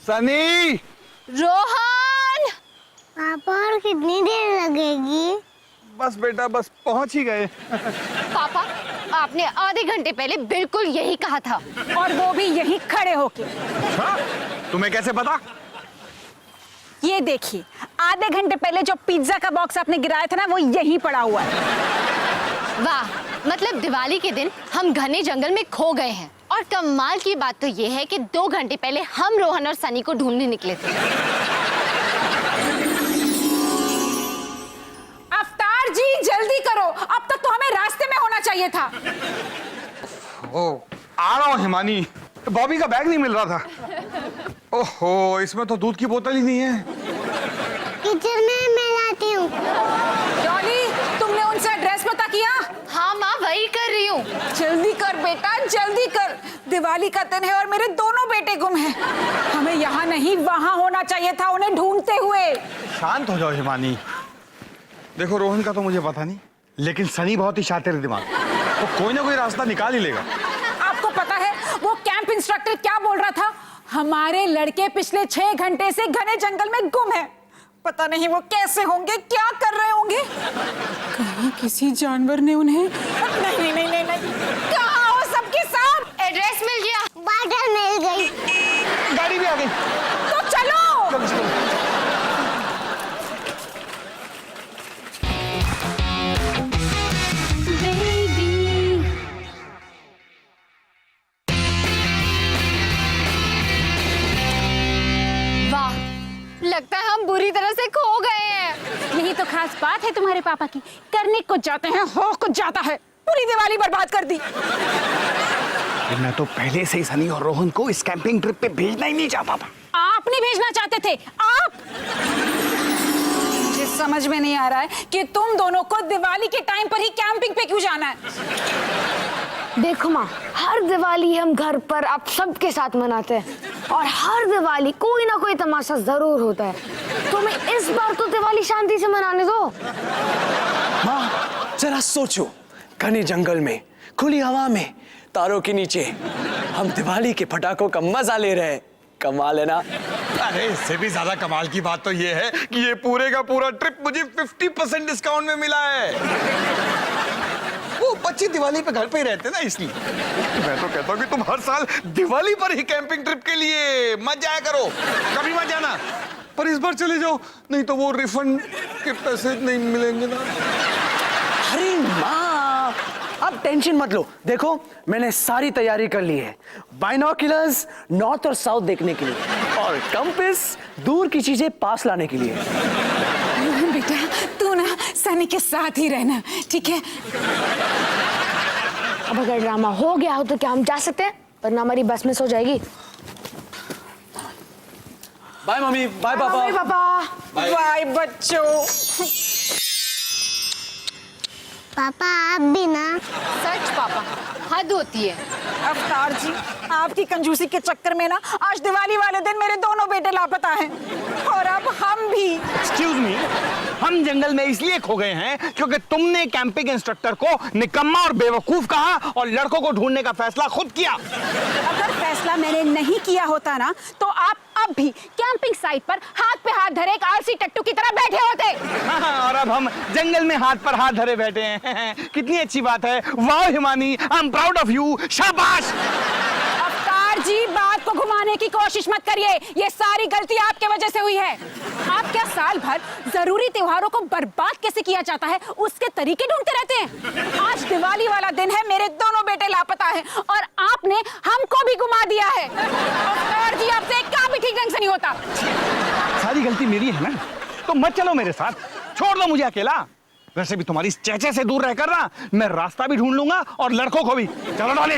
सनी। रोहन। पापा और कितनी देर लगेगी? बस बेटा बस पहुंच ही गए। पापा आपने आधे घंटे पहले बिल्कुल यही कहा था, और वो भी यही खड़े होके। हाँ? तुम्हें कैसे पता? ये देखिए, आधे घंटे पहले जो पिज्जा का बॉक्स आपने गिराया था ना, वो यहीं पड़ा हुआ है। वाह, मतलब दिवाली के दिन हम घने जंगल में खो गए हैं। और कमाल की बात तो ये है कि 2 घंटे पहले हम रोहन और सनी को ढूंढने निकले थे। अवतार जी जल्दी करो, अब तक तो हमें रास्ते में होना चाहिए था। ओ, आ रहा हूँ हिमानी। बॉबी का बैग नहीं मिल रहा था। ओहो, इसमें तो दूध की बोतल ही नहीं है। किचन में मैं लाती हूँ। डॉली, तुमने उनसे एड्रेस पता किया? हाँ माँ, वही कर रही हूँ। जल्दी कर बेटा, जल्दी कर। दिवाली का दिन है और मेरे दोनों बेटे गुम हैं। हमें यहाँ नहीं वहाँ होना चाहिए था उन्हें ढूंढते हुए। शांत हो जाओ हिमानी। देखो रोहन का तो मुझे पता नहीं, लेकिन सनी बहुत ही शातिर दिमाग, तो कोई ना कोई रास्ता निकाल ही लेगा। आपको पता है वो कैंप इंस्ट्रक्टर क्या बोल रहा था? हमारे लड़के पिछले 6 घंटे से घने जंगल में गुम हैं। पता नहीं वो कैसे होंगे, क्या कर रहे होंगे। कहीं किसी जानवर ने उन्हें नहीं नहीं नहीं नहीं, कहाँ हो सबके सब? एड्रेस मिल गया। बॉटल मिल गई। गाड़ी भी आ गई। तो चलो। चलो, चलो। वाह, लगता है हम बुरी तरह से खो गए हैं। यही तो खास बात है तुम्हारे पापा की, करने को जाते हैं हो कुछ जाता है। पूरी दिवाली बर्बाद कर दी। मैं तो पहले से ही सनी और रोहन को इस कैंपिंग ट्रिप पे भेजना ही नहीं चाहता था। आप नहीं भेजना चाहते थे, आप। मुझे समझ में नहीं आ रहा है कि तुम दोनों को दिवाली के टाइम पर ही कैंपिंग पे क्यों जाना है। देखो माँ, हर दिवाली हम घर पर आप सबके साथ मनाते हैं और हर दिवाली कोई ना कोई तमाशा जरूर होता है। तो मैं इस बार तो दिवाली शांति से मनाने दो। माँ जरा सोचो, घने जंगल में, खुली हवा में, तारों के नीचे हम दिवाली के पटाखों का मजा ले रहे हैं। कमाल है ना? अरे इससे भी ज्यादा कमाल की बात तो ये है कि ये पूरे का पूरा ट्रिप मुझे 50% डिस्काउंट में मिला है। वो बच्चे दिवाली पे घर पे ही रहते ना, इसलिए मैं तो कहता हूँ कि तुम हर साल दिवाली पर ही कैंपिंग ट्रिप के लिए मत जाया करो। कभी मत जाना, पर इस बार चले जाओ, नहीं तो वो रिफंड के पैसे नहीं मिलेंगे ना। अरे माँ, अब टेंशन मत लो। देखो मैंने सारी तैयारी कर ली है। बाइनोक्यूलर्स नॉर्थ और साउथ देखने के लिए, और कंपास दूर की चीजें पास लाने के लिए। बेटा तू ना सनी के साथ ही रहना, ठीक है? अब अगर ड्रामा हो गया हो तो क्या हम जा सकते हैं? वरना हमारी बस मिस हो जाएगी। बाय मम्मी, बाय पापा। बाय पापा। बाय बच्चों। पापा आप भी ना। सच पापा, हद होती है। अवतार जी, आपकी कंजूसी के चक्कर में ना आज दिवाली वाले दिन मेरे दोनों बेटे लापता हैं, और अब हम भी। एक्सक्यूज मी, हम जंगल में इसलिए खो गए हैं क्योंकि तुमने कैंपिंग इंस्ट्रक्टर को निकम्मा और बेवकूफ कहा और लड़कों को ढूंढने का फैसला खुद किया। अगर फैसला मैंने नहीं किया होता ना, तो आप अब भी कैंपिंग साइट पर हाथ पे हाथ धरे एक आलसी टट्टू की तरह बैठे होते। हाँ, और अब हम जंगल में हाथ पर हाथ धरे बैठे हैं। कितनी अच्छी बात है। वाह Himani, I am proud of you. शाबाश। अवतार जी, बात को घुमाने की कोशिश मत करिए। ये सारी गलती आपके वजह से हुई है। आप क्या साल भर जरूरी त्योहारों को बर्बाद कैसे किया जाता है उसके तरीके ढूंढते रहते हैं? आज दिवाली वाला दिन है, मेरे दोनों बेटे लापता हैं और आपने हमको भी घुमा दिया है। अवतार जी, आपसे एक काम भी ठीक ढंग से नहीं होता। सारी गलती मेरी है ना, तो मत चलो मेरे साथ, छोड़ दो मुझे अकेला। वैसे भी तुम्हारी चेचे से दूर रहकर ना मैं रास्ता भी ढूंढ लूंगा और लड़कों को भी। चलो डॉली।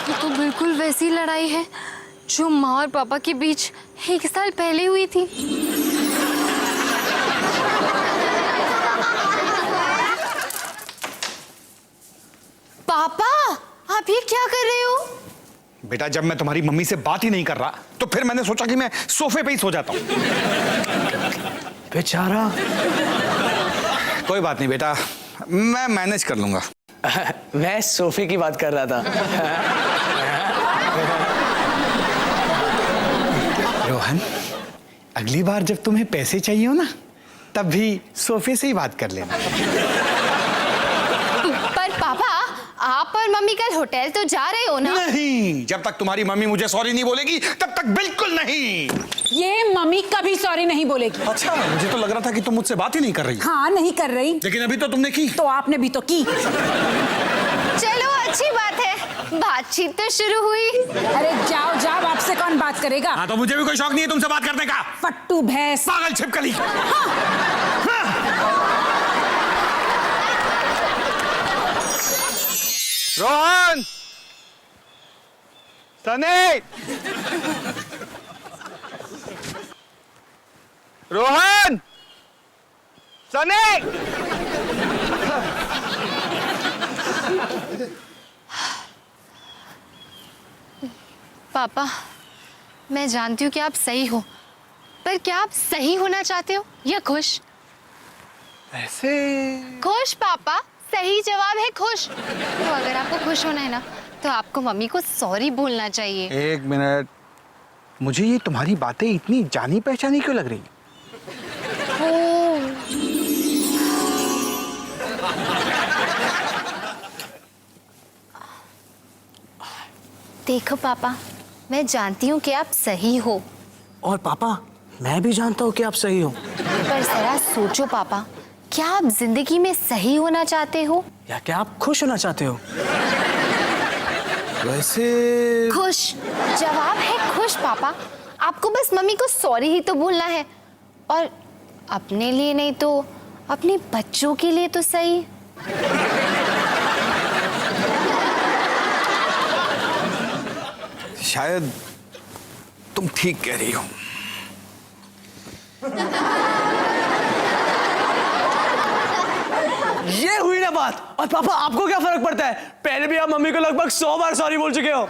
ये तो बिल्कुल वैसी लड़ाई है जो माँ और पापा के बीच 1 साल पहले हुई थी। पापा, आप ये क्या कर रहे हो? बेटा जब मैं तुम्हारी मम्मी से बात ही नहीं कर रहा तो फिर मैंने सोचा कि मैं सोफे पे ही सो जाता हूँ। बेचारा। कोई बात नहीं बेटा, मैं मैनेज कर लूंगा। मैं सोफी की बात कर रहा था। रोहन, अगली बार जब तुम्हें पैसे चाहिए हो ना, तब भी सोफे से ही बात कर लेना। पर पापा, आप और मम्मी कल होटल तो जा रहे हो ना? नहीं, जब तक तुम्हारी मम्मी मुझे सॉरी नहीं बोलेगी तब तक बिल्कुल नहीं। ये मम्मी कभी सॉरी नहीं बोलेगी। अच्छा, मुझे तो लग रहा था कि तुम मुझसे बात ही नहीं कर रही। हाँ, नहीं कर रही। लेकिन अभी तो तुमने की। तो आपने भी तो की। चलो अच्छी बात है, बातचीत तो शुरू हुई। अरे जाओ जाओ, आपसे कौन बात करेगा? हाँ, तो मुझे भी कोई शौक नहीं है तुमसे बात करने का। फट्टू भैंस। पागल छिपकली। रोहन, सनी, रोहन, सनी। पापा, मैं जानती हूँ कि आप सही हो, पर क्या आप सही होना चाहते हो या खुश? ऐसे खुश पापा, सही जवाब है खुश। तो अगर आपको खुश होना है ना, तो आपको मम्मी को सॉरी बोलना चाहिए। एक मिनट, मुझे ये तुम्हारी बातें इतनी जानी पहचानी क्यों लग रही? देखो पापा, मैं जानती हूँ कि आप सही हो, और पापा, मैं भी जानता हूँ कि आप सही हो। पर जरा सोचो पापा, क्या आप जिंदगी में सही होना चाहते हो या क्या आप खुश होना चाहते हो? वैसे खुश? जवाब है खुश पापा। आपको बस मम्मी को सॉरी ही तो बोलना है, और अपने लिए नहीं तो अपने बच्चों के लिए तो सही। शायद तुम ठीक कह रही हो। ये हुई ना बात। और पापा, आपको क्या फर्क पड़ता है? पहले भी आप मम्मी को लगभग 100 बार सॉरी बोल चुके हो।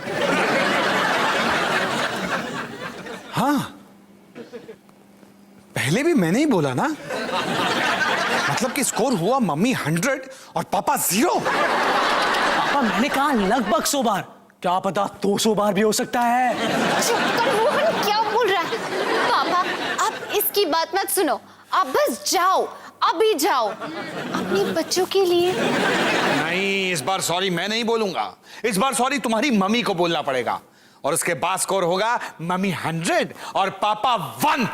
हाँ, पहले भी मैंने ही बोला ना। मतलब कि स्कोर हुआ मम्मी 100 और पापा 0। पापा, मैंने कहा लगभग 100 बार, क्या पता 200 बार भी हो सकता है। पर रोहन क्या बोल रहा है? पापा, आप इसकी बात मत सुनो, आप बस जाओ, अभी जाओ, अपने बच्चों के लिए। नहीं, इस बार सॉरी मैं नहीं बोलूंगा। इस बार सॉरी तुम्हारी मम्मी को बोलना पड़ेगा, और उसके बाद स्कोर होगा मम्मी 100 और पापा 1।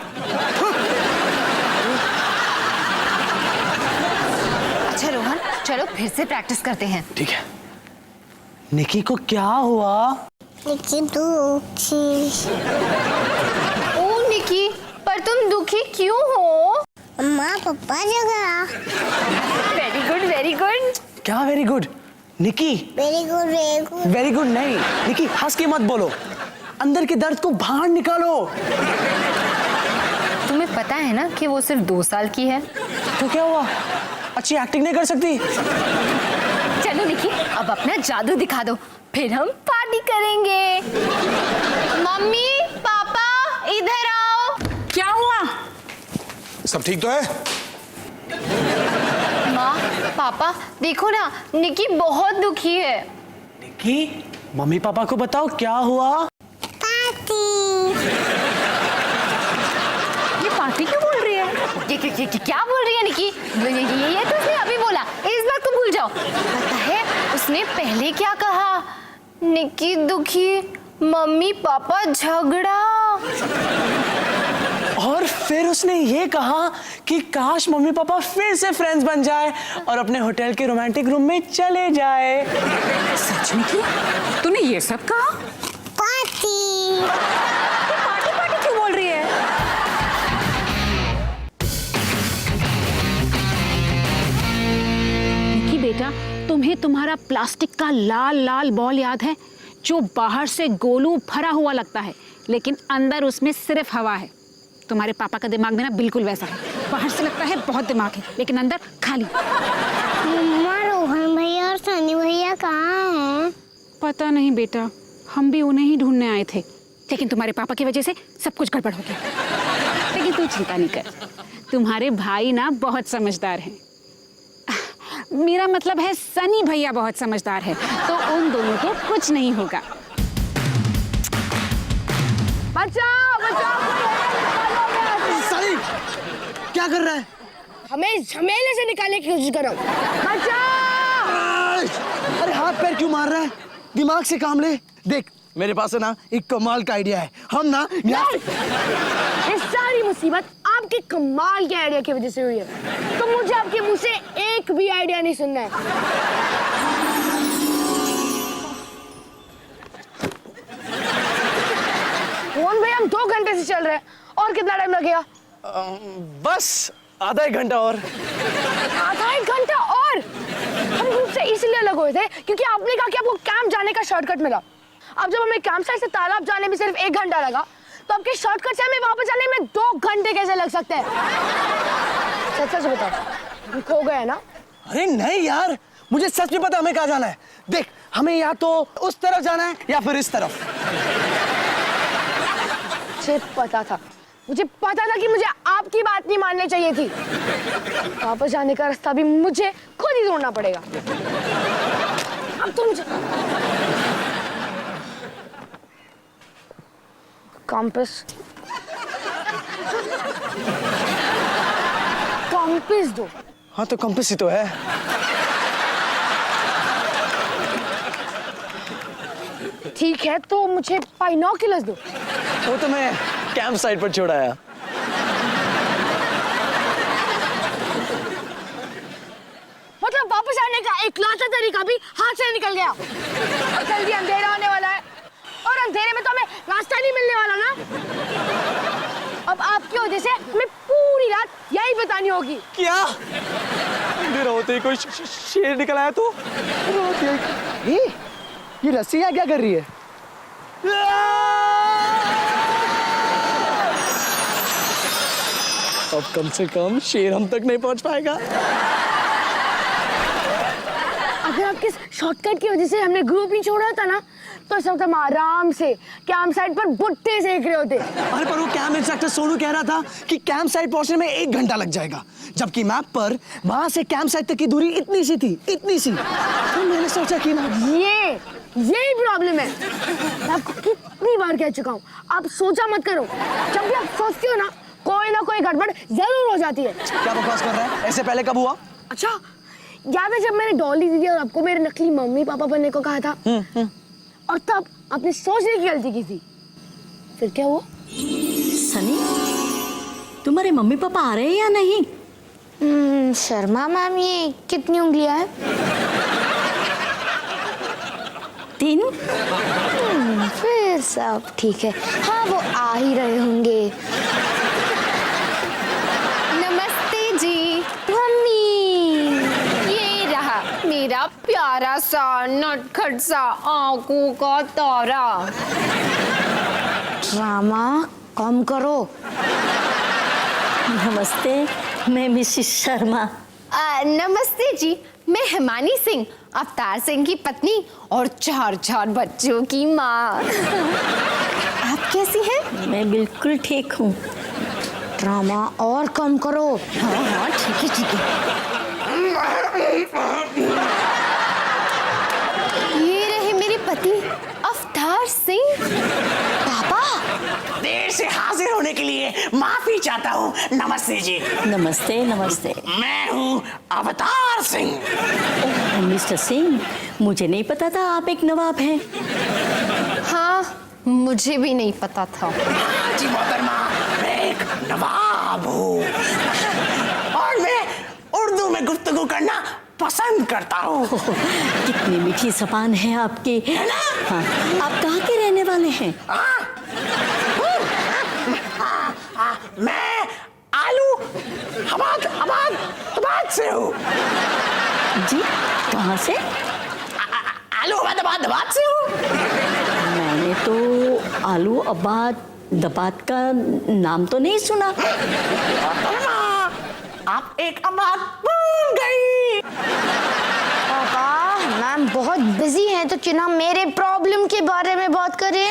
अच्छा रोहन, चलो फिर से प्रैक्टिस करते हैं। ठीक है। निकी को क्या हुआ? निकी दुखी। ओ निकी, पर तुम दुखी क्यों हो? अम्मा पापा झगड़ा। Very good, very good. क्या very good? Nikki, very good very good. Very good नहीं। निकी, हंस के मत बोलो, अंदर के दर्द को बाहर निकालो। तुम्हें पता है ना कि वो सिर्फ 2 साल की है। तो क्या हुआ? अच्छी एक्टिंग नहीं कर सकती? चलो निकी, अब अपना जादू दिखा दो, फिर हम पार्टी करेंगे। मम्मी पापा इधर आओ। क्या हुआ? सब ठीक तो है? माँ पापा देखो ना, निकी बहुत दुखी है। निकी, मम्मी पापा को बताओ क्या हुआ। पार्टी। ये पार्टी क्यों बोल रही है? ये क्या बोल रही है निकी? ये तो उसने अभी बोला, इस बात को भूल जाओ। पता है उसने पहले क्या कहा? निकी दुखी, मम्मी पापा झगड़ा। और फिर उसने ये कहा कि काश मम्मी पापा फिर से फ्रेंड्स बन जाए और अपने होटल के रोमांटिक रूम में चले जाए। सच में की? तूने ये सब कहा? पार्टी। पार्टी पार्टी क्यों बोल रही है? निकी बेटा, तुम्हें तुम्हारा प्लास्टिक का लाल लाल बॉल याद है, जो बाहर से गोलू भरा हुआ लगता है लेकिन अंदर उसमें सिर्फ हवा है? तुम्हारे पापा का दिमाग भी ना बिल्कुल वैसा है, बाहर से लगता है बहुत दिमाग है लेकिन अंदर खाली। मम्मा, रोहन भैया और सनी भैया कहाँ हैं? पता नहीं बेटा, हम भी उन्हें ही ढूंढने आए थे, लेकिन तुम्हारे पापा की वजह से सब कुछ गड़बड़ हो गया। लेकिन तू चिंता नहीं कर, तुम्हारे भाई ना बहुत समझदार हैं। मेरा मतलब है सनी भैया बहुत समझदार है, तो उन दोनों को कुछ नहीं होगा। बचाओ बचाओ, सनी क्या कर रहा है? हमें झमेले से निकालने की कोशिश करो। बचाओ! अरे हाथ पैर क्यों मार रहा है? दिमाग से काम ले। देख मेरे पास है ना एक कमाल का आइडिया है। हम ना यहाँ से ये सारी मुसीबत आपके कमाल के आइडिया की वजह से हुई है, तो मुझे आपके मुंह से एक भी आइडिया नहीं सुनना है। फोन भाई हम 2 घंटे से चल रहे हैं, और कितना टाइम लगेगा? बस आधा एक घंटा और। आधा एक घंटा और? हम ग्रुप से इसलिए अलग हुए थे क्योंकि आपने कहा कि आपको कैंप जाने का शॉर्टकट मिला। अब जब हमें कैंप साइट से तालाब जाने में सिर्फ 1 घंटा लगा, तो आपके शॉर्टकट से हमें वापस आने में 2 घंटे कैसे लग सकते हैं? सच सच बताओ, हम खो गए ना? अरे नहीं यार, मुझे सच में पता हमें कहाँ जाना है। देख हमें या तो उस तरफ जाना है या फिर इस तरफ। मुझे पता था कि मुझे आपकी बात नहीं माननी चाहिए थी। वापस जाने का रास्ता भी मुझे खुद ही ढूंढना पड़ेगा। अब तो मुझे कॉम्पस दो। हाँ तो कंपास ही तो है। ठीक है, तो मुझे बाइनोकुलर्स दो। वो तो मैं कैंप साइट पर छोड़ आया। मतलब वापस आने का इकलौता तरीका भी हाथ से निकल गया। और जल्दी अंधेरा होने वाला है, और अंधेरे में तो हमें रास्ता नहीं मिलने वाला ना। अब आपकी वजह से हमें पूरी रात यही बतानी होगी। क्या अंधेरा होते ही कोई शेर निकल आया तो? ये रस्सियाँ क्या कर रही है? अब कम से कम शेर हम तक नहीं पहुंच पाएगा। अगर आपके शॉर्टकट की वजह से हमने ग्रुप नहीं छोड़ा था ना, तो इस वक्त हम आराम से कैंप साइट पर भुट्टे सेक रहे होते। अरे पर वो कैंप इंस्ट्रक्टर सोनू कह रहा था कि कैंप साइट पहुंचने में 1 घंटा लग जाएगा, जबकि मैप पर वहां से कैंप साइट तक की दूरी इतनी सी थी, इतनी सी। तो मैंने सोचा कि ना यही प्रॉब्लम है। मैं आपको कितनी बार कह चुका हूँ, आप सोचा मत करो। जब भी आप सोचते हो ना कोई गड़बड़ जरूर हो जाती है। क्या बकवास कर रहा है? ऐसे पहले कब हुआ? अच्छा याद है जब मैंने डॉली दीदी और आपको मेरे नकली मम्मी पापा बनने को कहा था, और तब आपने सोचने की गलती की थी। फिर क्या हुआ? सनी, तुम्हारे मम्मी पापा आ रहे हैं या नहीं? शर्मा मैम, ये कितनी उंगलियां हैं? 3। फिर सब ठीक है। हाँ वो आ ही रहे होंगे। नमस्ते जी, मम्मी। ये रहा मेरा प्यारा सा नटखट सा आंखों का तारा। ड्रामा कम करो। नमस्ते, मैं मिसिस शर्मा। नमस्ते जी, मैं हिमानी सिंह, अवतार सिंह की पत्नी और 4 बच्चों की माँ। आप कैसी हैं? मैं बिल्कुल ठीक हूँ। ड्रामा और कम करो। हाँ ठीक है। ये रहे मेरे पति अवतार सिंह। पापा, देर से हाजिर होने के लिए माफी चाहता हूँ। नमस्ते जी। नमस्ते नमस्ते। मैं हूँ अवतार सिंह। ओह, मिस्टर सिंह, मुझे नहीं पता था आप एक नवाब हैं। हाँ मुझे भी नहीं पता था। जी मोहतरमा, मैं एक नवाब हूँ और मैं उर्दू में गुफ्तगू करना पसंद करता हूँ। कितनी मीठी ज़बान है आपकी। हाँ, आप कहाँ के रहने वाले हैं? मैं आलूहाबाद से हूँ। जी कहाँ से? आलूहाबाद से हूँ। मैंने तो आलू आबाद दबाद का नाम तो नहीं सुना। आप एक आबाद भूल गई। पापा मैम बहुत बिजी हैं, तो क्यों ना मेरे प्रॉब्लम के बारे में बात करें?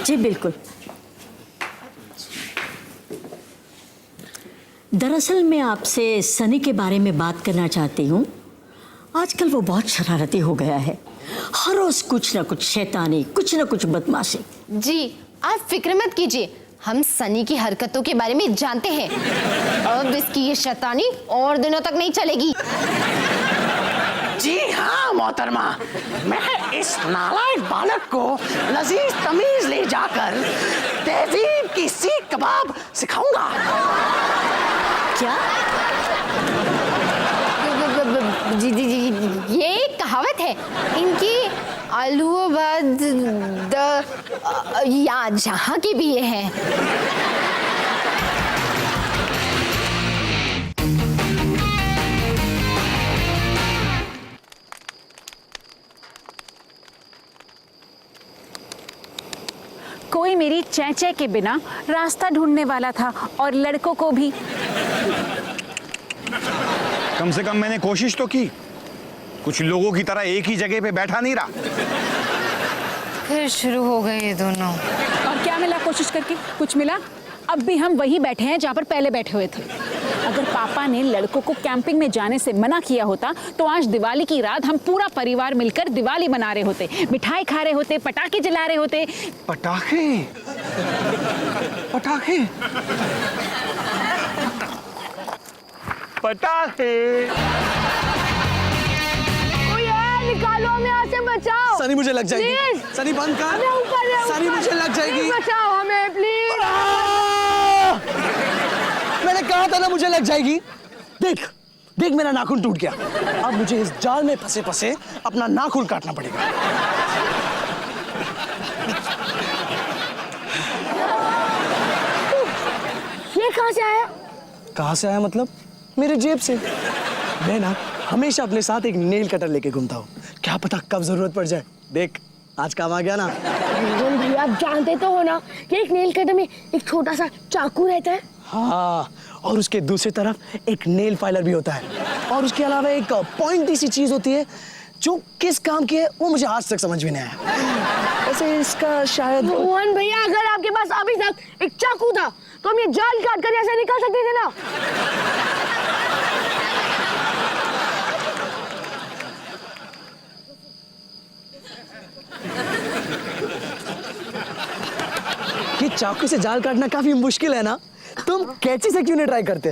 जी बिल्कुल। दरअसल मैं आपसे सनी के बारे में बात करना चाहती हूँ। आजकल वो बहुत शरारती हो गया है, हर रोज कुछ ना कुछ शैतानी, कुछ ना कुछ बदमाशी। जी आप फिक्र मत कीजिए, हम सनी की हरकतों के बारे में जानते हैं। अब इसकी ये शैतानी और दिनों तक नहीं चलेगी। जी हाँ मोहतरमा, मैं इस नालायक बालक को लजीज तमीज ले जाकर तहजीब की सीख कबाब सिखाऊंगा। क्या? जी जी जी ये एक कहावत है इनकी, आलूबाद या जहाँ की भी ये है। कोई मेरी चैचे के बिना रास्ता ढूंढने वाला था और लड़कों को भी। कम से कम मैंने कोशिश तो की, कुछ लोगों की तरह एक ही जगह पे बैठा नहीं रहा। फिर शुरू हो गए ये दोनों। और क्या मिला कोशिश करके? कुछ मिला? अब भी हम वहीं बैठे हैं जहाँ पर पहले बैठे हुए थे। अगर पापा ने लड़कों को कैंपिंग में जाने से मना किया होता तो आज दिवाली की रात हम पूरा परिवार मिलकर दिवाली मना रहे होते, मिठाई खा रहे होते, पटाखे जला रहे होते। पटाखे? पटाखे? पटाखे? कोई है, निकालो हमें यहाँ से, बचाओ। सनी मुझे लग जाएगी। Please। सनी बंद कर। हमें ऊपर है, सनी ऊपर। मुझे लग जाएगी। Please बचाओ हमें प्लीज। मैंने कहा था ना मुझे लग जाएगी। देख देख मेरा नाखून टूट गया। अब मुझे इस जाल में फंसे फंसे अपना नाखून काटना पड़ेगा। ये कहाँ से आया? कहाँ से आया मतलब? मेरे जेब से। मैं ना हमेशा अपने साथ एक नेल कटर लेके घूमता हूँ, क्या पता कब जरूरत पड़ जाए। देख आज काम आ गया ना। रोहन भैया आप जानते तो हो ना कि एक नेल कटर में एक छोटा सा चाकू रहता है। हाँ, और उसके दूसरी तरफ एक नेल फाइलर भी होता है, और उसके अलावा एक पॉइंटी सी चीज होती है जो किस काम की है वो मुझे आज तक समझ में नहीं आया। वैसे इसका शायद। रोहन भैया अगर आपके पास अभी तक एक चाकू था तो हम ये जाल काट कर ऐसे निकल सकते थे ना। कि चाकू से जाल काटना काफी मुश्किल है ना, तुम कैंची से क्यों नहीं ट्राई करते?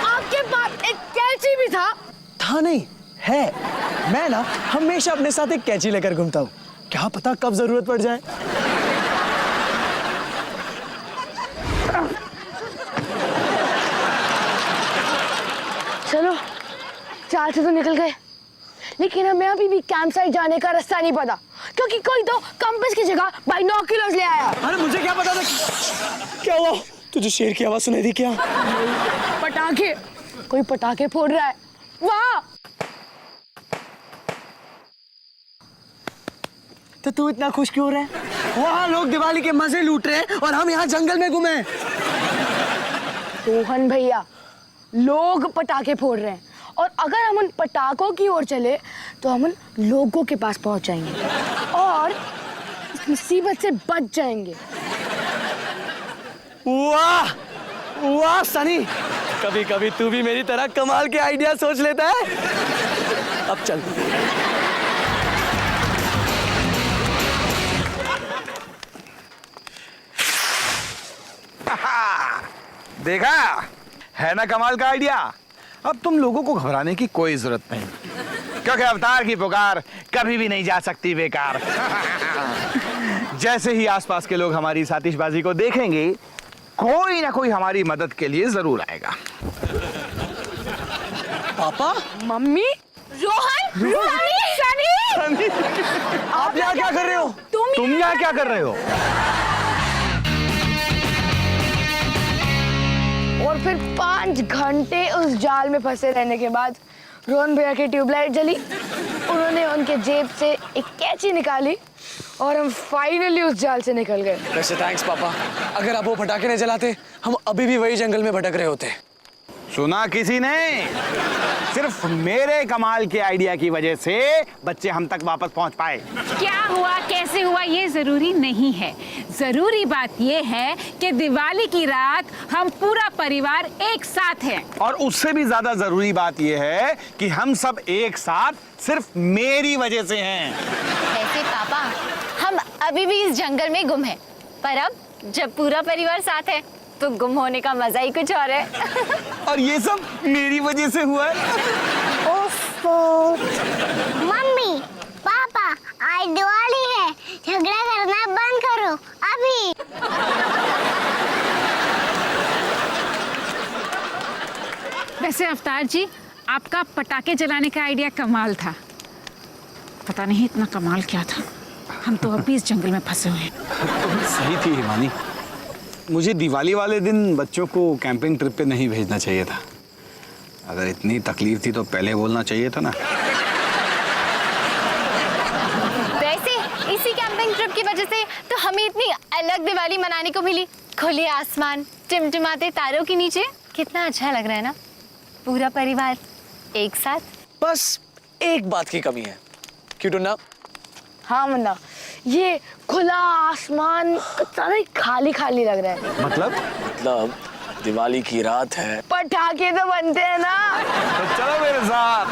आपके पास एक कैंची भी था? था नहीं, है। मैं ना हमेशा अपने साथ एक कैंची लेकर घूमता हूँ, क्या पता कब जरूरत पड़ जाए। चलो चाल से तो निकल गए, लेकिन हमें अभी भी कैंप साइट जाने का रास्ता नहीं पता, क्योंकि कोई तो कंपास की जगह बाइनोक्यूलर्स ले आया। अरे मुझे क्या पता था। क्या हुआ? तुझे शेर की आवाज सुनाई दी क्या? पटाखे, कोई पटाखे फोड़ रहा है वहाँ। तो तू इतना खुश क्यों रहा है? वहाँ लोग दिवाली के मजे लूट रहे हैं और हम यहाँ जंगल में घूमे। रोहन भैया लोग पटाखे फोड़ रहे हैं, और अगर हम उन पटाखों की ओर चले तो हम उन लोगों के पास पहुंच जाएंगे और इस मुसीबत से बच जाएंगे। वाह वाह सनी, कभी कभी तू भी मेरी तरह कमाल के आइडिया सोच लेता है। अब चल। देखा है ना कमाल का आइडिया। अब तुम लोगों को घबराने की कोई जरूरत नहीं, क्योंकि अवतार की पुकार कभी भी नहीं जा सकती बेकार। जैसे ही आसपास के लोग हमारी इस आतिशबाजी को देखेंगे, कोई ना कोई हमारी मदद के लिए जरूर आएगा। पापा, मम्मी, रोहन, सनी, आप यहाँ क्या कर रहे हो? तुम यहाँ क्या कर रहे हो? और फिर 5 घंटे उस जाल में फंसे रहने के बाद रोहन भैया की ट्यूबलाइट जली, उन्होंने उनके जेब से एक कैंची निकाली और हम फाइनली उस जाल से निकल गए। वैसे थैंक्स पापा, अगर आप वो पटाखे नहीं जलाते हम अभी भी वही जंगल में भटक रहे होते। सुना किसी ने? सिर्फ मेरे कमाल के आइडिया की वजह से बच्चे हम तक वापस पहुंच पाए। क्या हुआ, कैसे हुआ, ये जरूरी नहीं है। जरूरी बात ये है कि दिवाली की रात हम पूरा परिवार एक साथ हैं। और उससे भी ज्यादा जरूरी बात यह है कि हम सब एक साथ सिर्फ मेरी वजह से हैं। वैसे पापा, हम अभी भी इस जंगल में गुम हैं, पर अब जब पूरा परिवार साथ है तो गुम होने का मजा ही कुछ और है। और ये सब मेरी वजह से हुआ है। ओफो। मम्मी पापा, आज दिवाली है, झगड़ा करना बंद करो अभी। वैसे अवतार जी, आपका पटाखे जलाने का आइडिया कमाल था। पता नहीं इतना कमाल क्या था, हम तो अभी इस जंगल में फंसे हुए हैं। तो सही थी हिमानी, मुझे दिवाली वाले दिन बच्चों को कैंपिंग ट्रिप पे नहीं भेजना चाहिए था। अगर इतनी तकलीफ थी तो पहले बोलना चाहिए था ना। वैसे इसी कैंपिंग ट्रिप की वजह से तो हमें इतनी अलग दिवाली मनाने को मिली। खुले आसमान, टिमटिमाते तारों के नीचे, कितना अच्छा लग रहा है ना, पूरा परिवार एक साथ। बस एक बात की कमी है, क्यों टुन्ना? हाँ मुन्ना, ये खुला आसमान सारा खाली खाली लग रहा है। मतलब दिवाली की रात है, पटाखे तो बनते हैं ना। तो चलो मेरे साथ।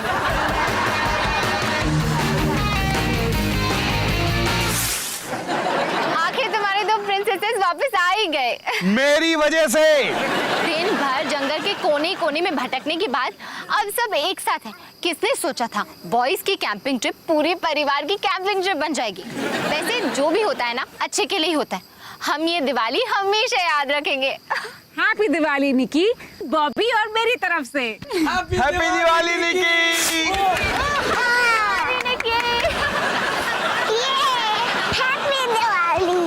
आखिर तुम्हारे दो प्रिंसेसेस वापस आ ही गए। मेरी वजह से। दिन भर जंगल के कोने कोने में भटकने के बाद अब सब एक साथ हैं। किसने सोचा था बॉयज की कैंपिंग ट्रिप पूरे परिवार की कैंपिंग ट्रिप बन जाएगी। वैसे जो भी होता है ना, अच्छे के लिए ही होता है। हम ये दिवाली हमेशा याद रखेंगे। हैप्पी दिवाली निकी, बॉबी और मेरी तरफ से। हैप्पी दिवाली निकी। हैप्पी दिवाली।